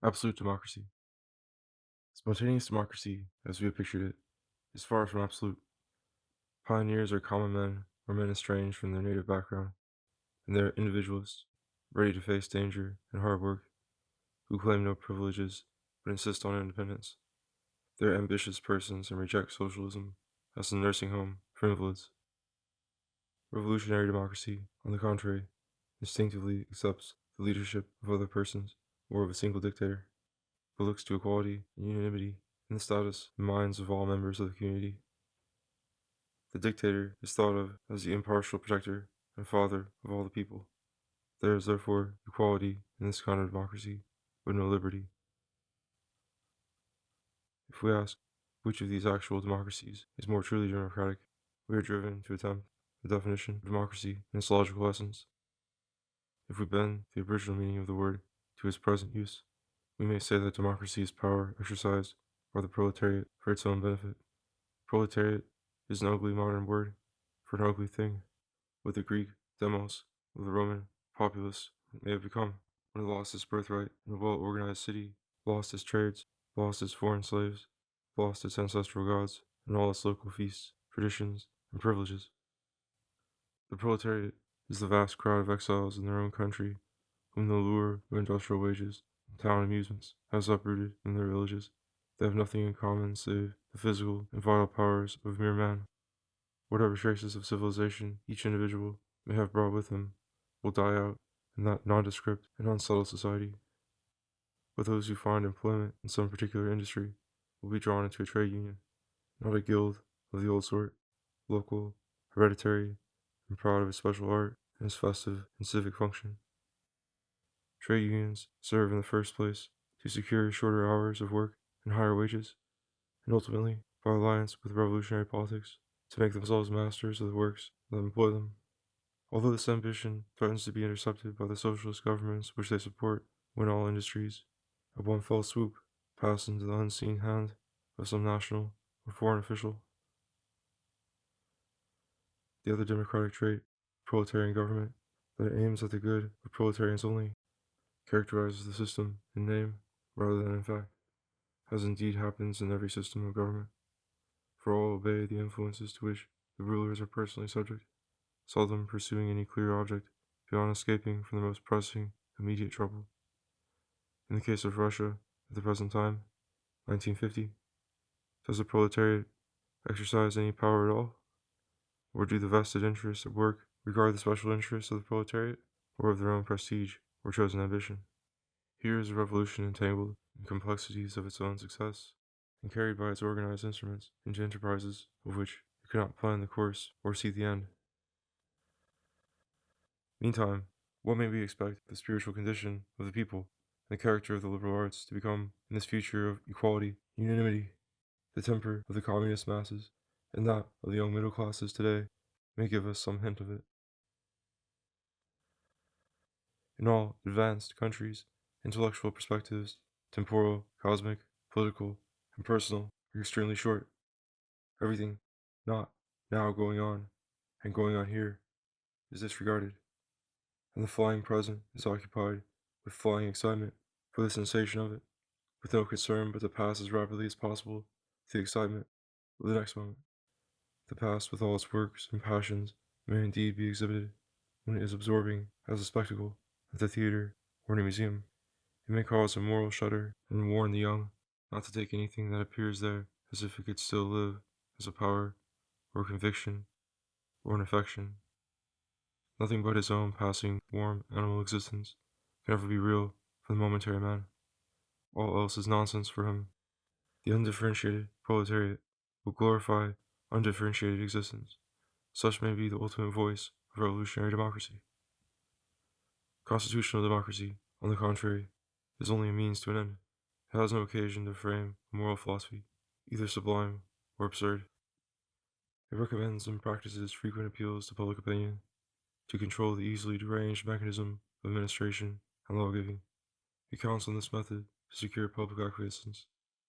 Absolute democracy. Spontaneous democracy, as we have pictured it, is far from absolute. Pioneers are common men or men estranged from their native background, and they are individualists, ready to face danger and hard work, who claim no privileges but insist on independence. They are ambitious persons and reject socialism as a nursing home for invalids. Revolutionary democracy, on the contrary, instinctively accepts the leadership of other persons or of a single dictator, but looks to equality and unanimity in the status and minds of all members of the community. The dictator is thought of as the impartial protector and father of all the people. There is therefore equality in this kind of democracy, but no liberty. If we ask which of these actual democracies is more truly democratic, we are driven to attempt the definition of democracy in its logical essence. If we bend the original meaning of the word to its present use, we may say that democracy is power exercised by the proletariat for its own benefit. Proletariat is an ugly modern word for an ugly thing, with the Greek demos of the Roman populace may have become, when it lost its birthright in a well-organized city, lost its trades, lost its foreign slaves, lost its ancestral gods, and all its local feasts, traditions, and privileges. The proletariat is the vast crowd of exiles in their own country, whom the lure of industrial wages and town amusements has uprooted in their villages. They have nothing in common save the physical and vital powers of mere man. Whatever traces of civilization each individual may have brought with him will die out in that nondescript and unsettled society. But those who find employment in some particular industry will be drawn into a trade union, not a guild of the old sort, local, hereditary, and proud of its special art and its festive and civic function. Trade unions serve in the first place to secure shorter hours of work and higher wages, and ultimately, by alliance with revolutionary politics, to make themselves masters of the works that employ them. Although this ambition threatens to be intercepted by the socialist governments which they support when all industries, at one fell swoop, pass into the unseen hand of some national or foreign official. The other democratic trait, proletarian government, that it aims at the good of proletarians only, characterizes the system in name rather than in fact, as indeed happens in every system of government, for all obey the influences to which the rulers are personally subject, seldom pursuing any clear object beyond escaping from the most pressing immediate trouble. In the case of Russia at the present time, 1950, does the proletariat exercise any power at all? Or do the vested interests at work regard the special interests of the proletariat, or of their own prestige or chosen ambition? Here is a revolution entangled in complexities of its own success, and carried by its organized instruments into enterprises of which it cannot plan the course or see the end. Meantime, what may we expect the spiritual condition of the people and the character of the liberal arts to become in this future of equality, unanimity? The temper of the communist masses and that of the young middle classes today may give us some hint of it. In all advanced countries, intellectual perspectives, temporal, cosmic, political, and personal, are extremely short. Everything not now going on and going on here is disregarded, and the flying present is occupied with flying excitement for the sensation of it, with no concern but to pass as rapidly as possible to the excitement of the next moment. The past, with all its works and passions, may indeed be exhibited when it is absorbing as a spectacle at the theatre or in a museum. It may cause a moral shudder and warn the young not to take anything that appears there as if it could still live as a power or a conviction or an affection. Nothing but his own passing warm animal existence can ever be real for the momentary man. All else is nonsense for him. The undifferentiated proletariat will glorify undifferentiated existence. Such may be the ultimate voice of revolutionary democracy. Constitutional democracy, on the contrary, is only a means to an end. It has no occasion to frame a moral philosophy, either sublime or absurd. It recommends and practices frequent appeals to public opinion to control the easily deranged mechanism of administration and lawgiving. It counts on this method to secure public acquiescence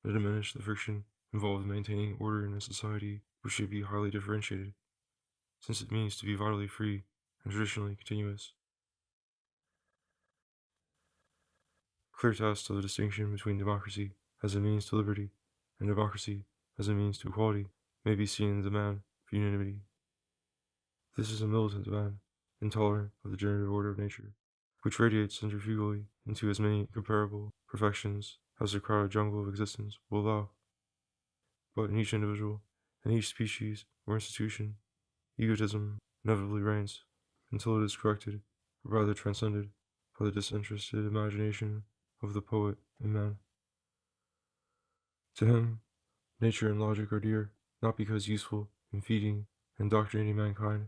and to diminish the friction involved in maintaining order in a society which should be highly differentiated, since it means to be vitally free and traditionally continuous. A clear test of the distinction between democracy as a means to liberty and democracy as a means to equality may be seen in the demand for unanimity. This is a militant demand, intolerant of the generative order of nature, which radiates centrifugally into as many comparable perfections as the crowded jungle of existence will allow. But in each individual, in each species or institution, egotism inevitably reigns until it is corrected, or rather transcended, by the disinterested imagination of the poet and man. To him, nature and logic are dear, not because useful in feeding and indoctrinating mankind,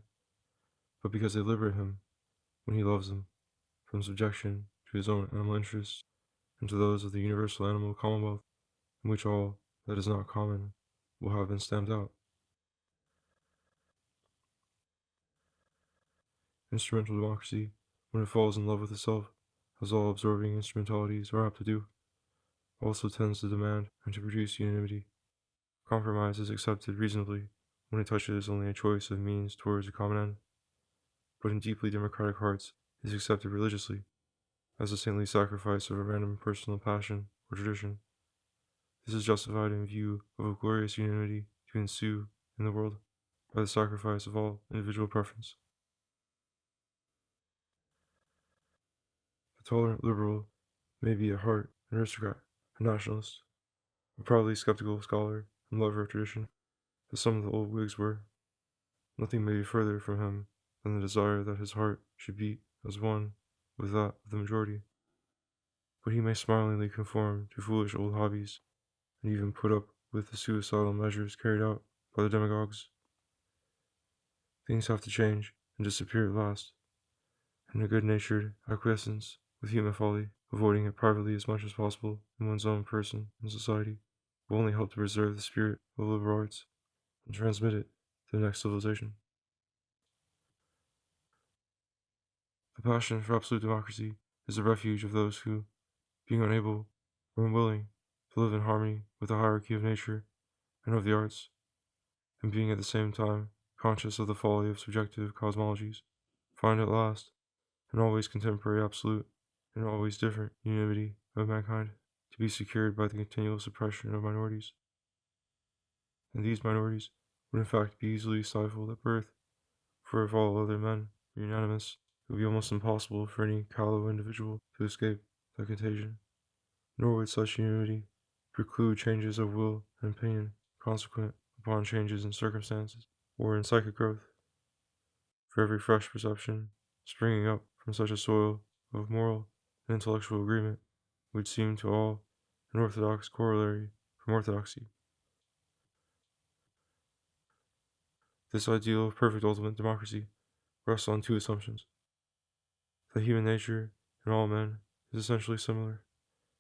but because they liberate him, when he loves them, from subjection to his own animal interests and to those of the universal animal commonwealth, in which all that is not common will have been stamped out. Instrumental democracy, when it falls in love with itself, as all absorbing instrumentalities are apt to do, also tends to demand and to produce unanimity. Compromise is accepted reasonably when it touches only a choice of means towards a common end, but in deeply democratic hearts is accepted religiously, as the saintly sacrifice of a random personal passion or tradition. This is justified in view of a glorious unanimity to ensue in the world by the sacrifice of all individual preference. The tolerant liberal may be at heart an aristocrat, a nationalist, a proudly skeptical scholar and lover of tradition, as some of the old Whigs were. Nothing may be further from him than the desire that his heart should beat as one with that of the majority. But he may smilingly conform to foolish old hobbies, and even put up with the suicidal measures carried out by the demagogues. Things have to change and disappear at last, and a good-natured acquiescence with human folly, avoiding it privately as much as possible in one's own person and society, will only help to preserve the spirit of liberal arts and transmit it to the next civilization. The passion for absolute democracy is the refuge of those who, being unable or unwilling to live in harmony with the hierarchy of nature and of the arts, and being at the same time conscious of the folly of subjective cosmologies, find at last an always contemporary absolute and always different unanimity of mankind to be secured by the continual suppression of minorities. And these minorities would in fact be easily stifled at birth, for if all other men were unanimous, it would be almost impossible for any callow individual to escape the contagion. Nor would such unanimity preclude changes of will and opinion consequent upon changes in circumstances or in psychic growth. For every fresh perception springing up from such a soil of moral and intellectual agreement would seem to all an orthodox corollary from orthodoxy. This ideal of perfect ultimate democracy rests on two assumptions: that human nature in all men is essentially similar,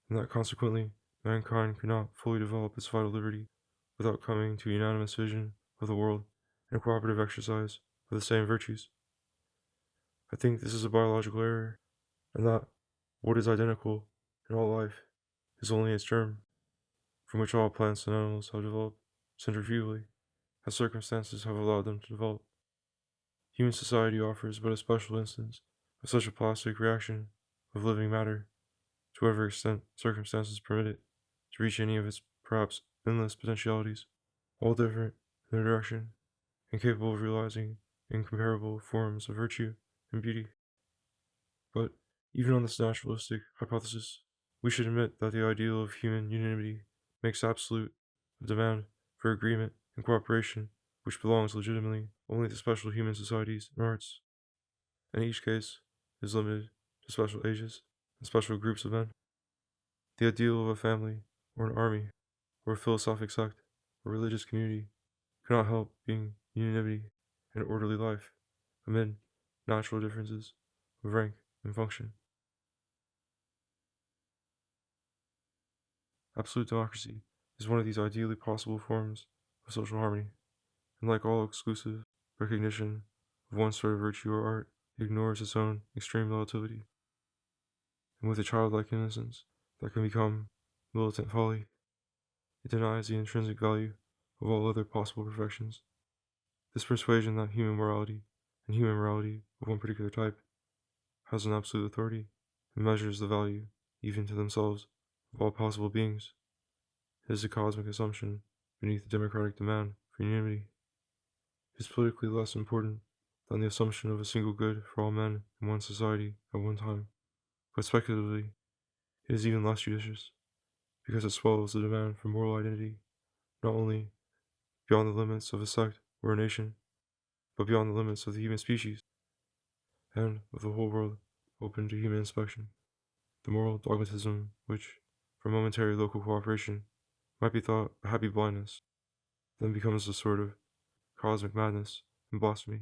and that consequently mankind could not fully develop its vital liberty without coming to a unanimous vision of the world and a cooperative exercise of the same virtues. I think this is a biological error, and that what is identical in all life is only its germ, from which all plants and animals have developed centrifugally, as circumstances have allowed them to develop. Human society offers but a special instance of such a plastic reaction of living matter, to whatever extent circumstances permit it to reach any of its perhaps endless potentialities, all different in their direction, and capable of realizing incomparable forms of virtue and beauty. But even on this naturalistic hypothesis, we should admit that the ideal of human unanimity makes absolute the demand for agreement and cooperation which belongs legitimately only to special human societies and arts, and each case is limited to special ages and special groups of men. The ideal of a family, or an army, or a philosophic sect, or religious community cannot help being unanimity and orderly life amid natural differences of rank and function. Absolute democracy is one of these ideally possible forms of social harmony, and like all exclusive recognition of one sort of virtue or art, it ignores its own extreme relativity, and with a childlike innocence that can become militant folly, it denies the intrinsic value of all other possible perfections. This persuasion that human morality, and human morality of one particular type, has an absolute authority, and measures the value even to themselves, of all possible beings. It is a cosmic assumption beneath the democratic demand for unanimity. It is politically less important than the assumption of a single good for all men in one society at one time. But speculatively, it is even less judicious, because it swells the demand for moral identity, not only beyond the limits of a sect or a nation, but beyond the limits of the human species, and of the whole world open to human inspection. The moral dogmatism which, for momentary local cooperation, might be thought a happy blindness, then becomes a sort of cosmic madness and blasphemy.